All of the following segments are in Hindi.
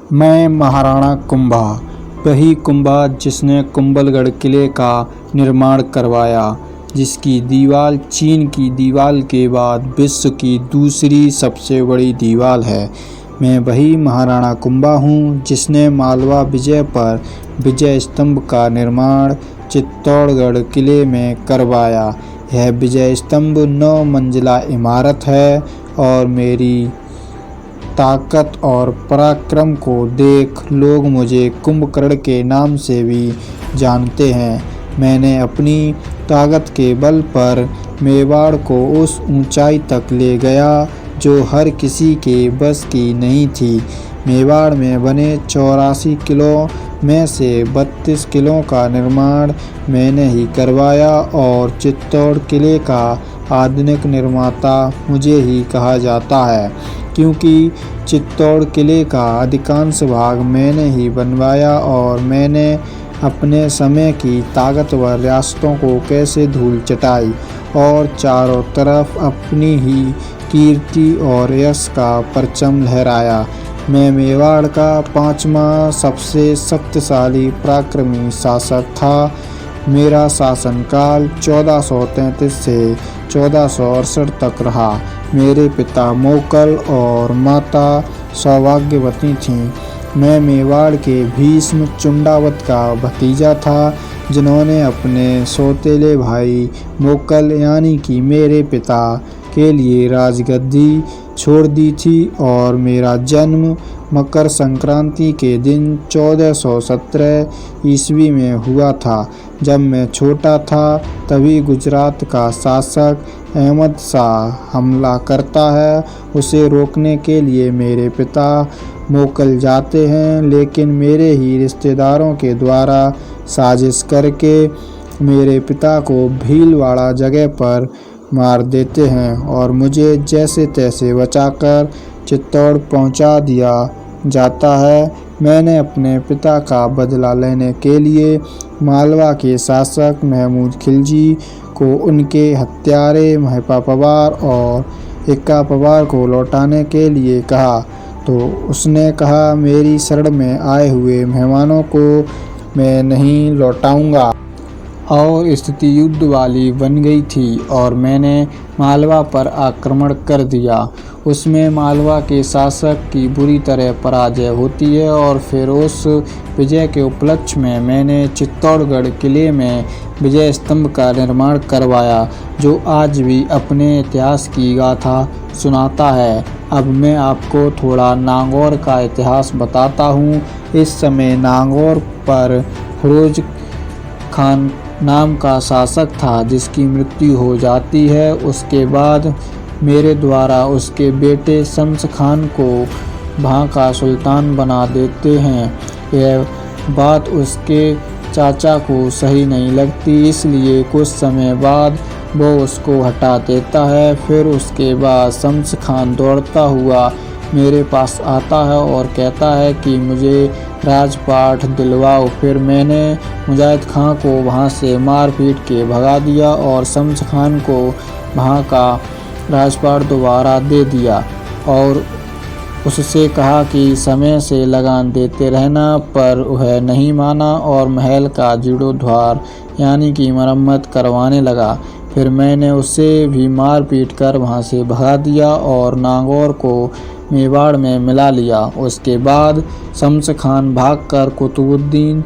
मैं महाराणा कुंभा, वही कुंभा जिसने कुंभलगढ़ किले का निर्माण करवाया, जिसकी दीवार चीन की दीवार के बाद विश्व की दूसरी सबसे बड़ी दीवार है। मैं वही महाराणा कुंभा हूँ जिसने मालवा विजय पर विजय स्तंभ का निर्माण चित्तौड़गढ़ किले में करवाया। यह विजय स्तंभ 9 मंजिला इमारत है और मेरी ताकत और पराक्रम को देख लोग मुझे कुंभकर्ण के नाम से भी जानते हैं। मैंने अपनी ताकत के बल पर मेवाड़ को उस ऊंचाई तक ले गया जो हर किसी के बस की नहीं थी। मेवाड़ में बने 84 किलों में से 32 किलों का निर्माण मैंने ही करवाया और चित्तौड़ किले का आधुनिक निर्माता मुझे ही कहा जाता है, क्योंकि चित्तौड़ किले का अधिकांश भाग मैंने ही बनवाया और मैंने अपने समय की ताकतवर रियासतों को कैसे धूल चटाई और चारों तरफ अपनी ही कीर्ति और यश का परचम लहराया। मैं मेवाड़ का 5वां सबसे शक्तिशाली पराक्रमी शासक था। मेरा शासनकाल 1433 से 1468 तक रहा। मेरे पिता मोकल और माता सौभाग्यवती थीं। मैं मेवाड़ के भीष्म चुंडावत का भतीजा था, जिन्होंने अपने सौतेले भाई मोकल यानी कि मेरे पिता के लिए राजगद्दी छोड़ दी थी और मेरा जन्म मकर संक्रांति के दिन 1417 ईस्वी में हुआ था। जब मैं छोटा था तभी गुजरात का शासक अहमद शाह हमला करता है। उसे रोकने के लिए मेरे पिता मोकल जाते हैं, लेकिन मेरे ही रिश्तेदारों के द्वारा साजिश करके मेरे पिता को भीलवाड़ा जगह पर मार देते हैं और मुझे जैसे तैसे बचाकर चित्तौड़ पहुंचा दिया जाता है। मैंने अपने पिता का बदला लेने के लिए मालवा के शासक महमूद खिलजी को उनके हत्यारे महिपा पवार और इक्का पवार को लौटाने के लिए कहा, तो उसने कहा, मेरी शरण में आए हुए मेहमानों को मैं नहीं लौटाऊंगा। और स्थिति युद्ध वाली बन गई थी और मैंने मालवा पर आक्रमण कर दिया। उसमें मालवा के शासक की बुरी तरह पराजय होती है और फिर उस विजय के उपलक्ष्य में मैंने चित्तौड़गढ़ किले में विजय स्तंभ का निर्माण करवाया, जो आज भी अपने इतिहास की गाथा सुनाता है। अब मैं आपको थोड़ा नागौर का इतिहास बताता हूँ। इस समय नागौर पर फिरोज खान नाम का शासक था, जिसकी मृत्यु हो जाती है। उसके बाद मेरे द्वारा उसके बेटे शम्स खान को वहाँ का सुल्तान बना देते हैं। यह बात उसके चाचा को सही नहीं लगती, इसलिए कुछ समय बाद वो उसको हटा देता है। फिर उसके बाद शम्स खान दौड़ता हुआ मेरे पास आता है और कहता है कि मुझे राजपाट दिलवाओ। फिर मैंने मुजाहिद खां को वहाँ से मार पीट के भगा दिया और शम्स खान को वहाँ का राजपाट दोबारा दे दिया और उससे कहा कि समय से लगान देते रहना, पर वह नहीं माना और महल का जीर्णोद्धार यानी कि मरम्मत करवाने लगा। फिर मैंने उसे भी मार पीट कर वहाँ से भगा दिया और नागौर को मेवाड़ में मिला लिया। उसके बाद शम्स खान भागकर कुतुबुद्दीन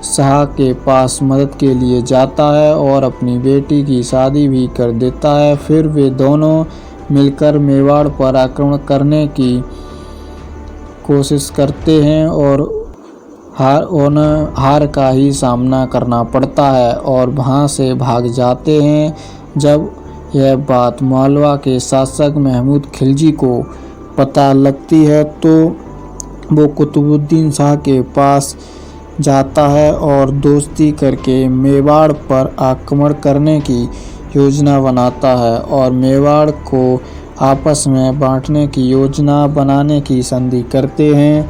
शाह के पास मदद के लिए जाता है और अपनी बेटी की शादी भी कर देता है। फिर वे दोनों मिलकर मेवाड़ पर आक्रमण करने की कोशिश करते हैं और हार का ही सामना करना पड़ता है और वहाँ से भाग जाते हैं। जब यह बात मालवा के शासक महमूद खिलजी को पता लगती है तो वो कुतुबुद्दीन शाह के पास जाता है और दोस्ती करके मेवाड़ पर आक्रमण करने की योजना बनाता है और मेवाड़ को आपस में बांटने की योजना बनाने की संधि करते हैं।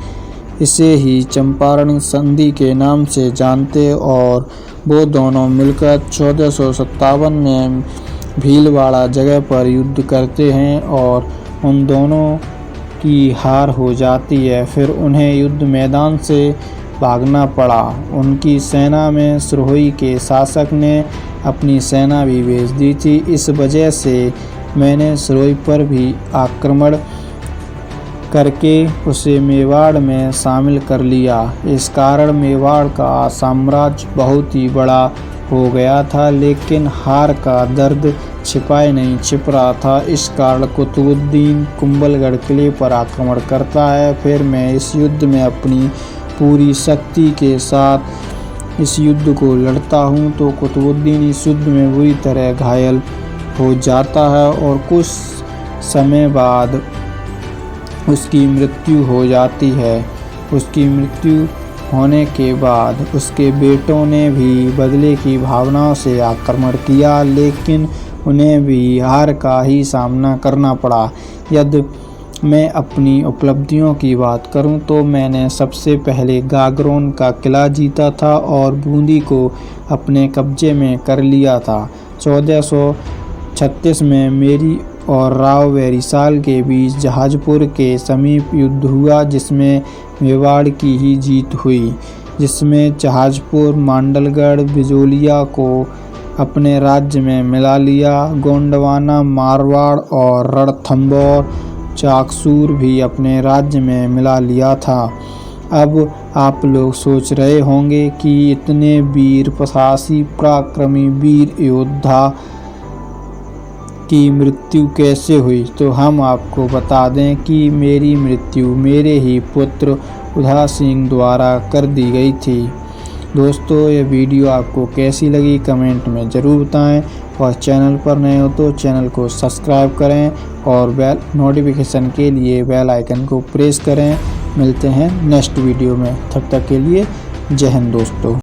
इसे ही चंपारण संधि के नाम से जानते और वो दोनों मिलकर 1457 में भीलवाड़ा जगह पर युद्ध करते हैं और उन दोनों की हार हो जाती है। फिर उन्हें युद्ध मैदान से भागना पड़ा। उनकी सेना में सिरोही के शासक ने अपनी सेना भी भेज दी थी। इस वजह से मैंने सिरोही पर भी आक्रमण करके उसे मेवाड़ में शामिल कर लिया। इस कारण मेवाड़ का साम्राज्य बहुत ही बड़ा हो गया था, लेकिन हार का दर्द छिपाए नहीं छिप रहा था। इस कारण कुतुबुद्दीन कुंभलगढ़ किले पर आक्रमण करता है। फिर मैं इस युद्ध में अपनी पूरी शक्ति के साथ इस युद्ध को लड़ता हूँ, तो कुतुबुद्दीन इस युद्ध में बुरी तरह घायल हो जाता है और कुछ समय बाद उसकी मृत्यु हो जाती है। उसकी मृत्यु होने के बाद उसके बेटों ने भी बदले की भावनाओं से आक्रमण किया, लेकिन उन्हें भी हार का ही सामना करना पड़ा। यदि मैं अपनी उपलब्धियों की बात करूं तो मैंने सबसे पहले गागरोन का किला जीता था और बूंदी को अपने कब्जे में कर लिया था। 1436 में मेरी और राव वेरिसाल के बीच जहाजपुर के समीप युद्ध हुआ, जिसमें मेवाड़ की ही जीत हुई, जिसमें जहाजपुर, मांडलगढ़, बिजोलिया को अपने राज्य में मिला लिया। गोंडवाना, मारवाड़ और रणथंभौर, चाकसूर भी अपने राज्य में मिला लिया था। अब आप लोग सोच रहे होंगे कि इतने वीर साहसी पराक्रमी वीर योद्धा की मृत्यु कैसे हुई, तो हम आपको बता दें कि मेरी मृत्यु मेरे ही पुत्र उधा सिंह द्वारा कर दी गई थी। दोस्तों, ये वीडियो आपको कैसी लगी कमेंट में ज़रूर बताएं और चैनल पर नए हो तो चैनल को सब्सक्राइब करें और बेल नोटिफिकेशन के लिए बेल आइकन को प्रेस करें। मिलते हैं नेक्स्ट वीडियो में, तब तक के लिए जय हिंद दोस्तों।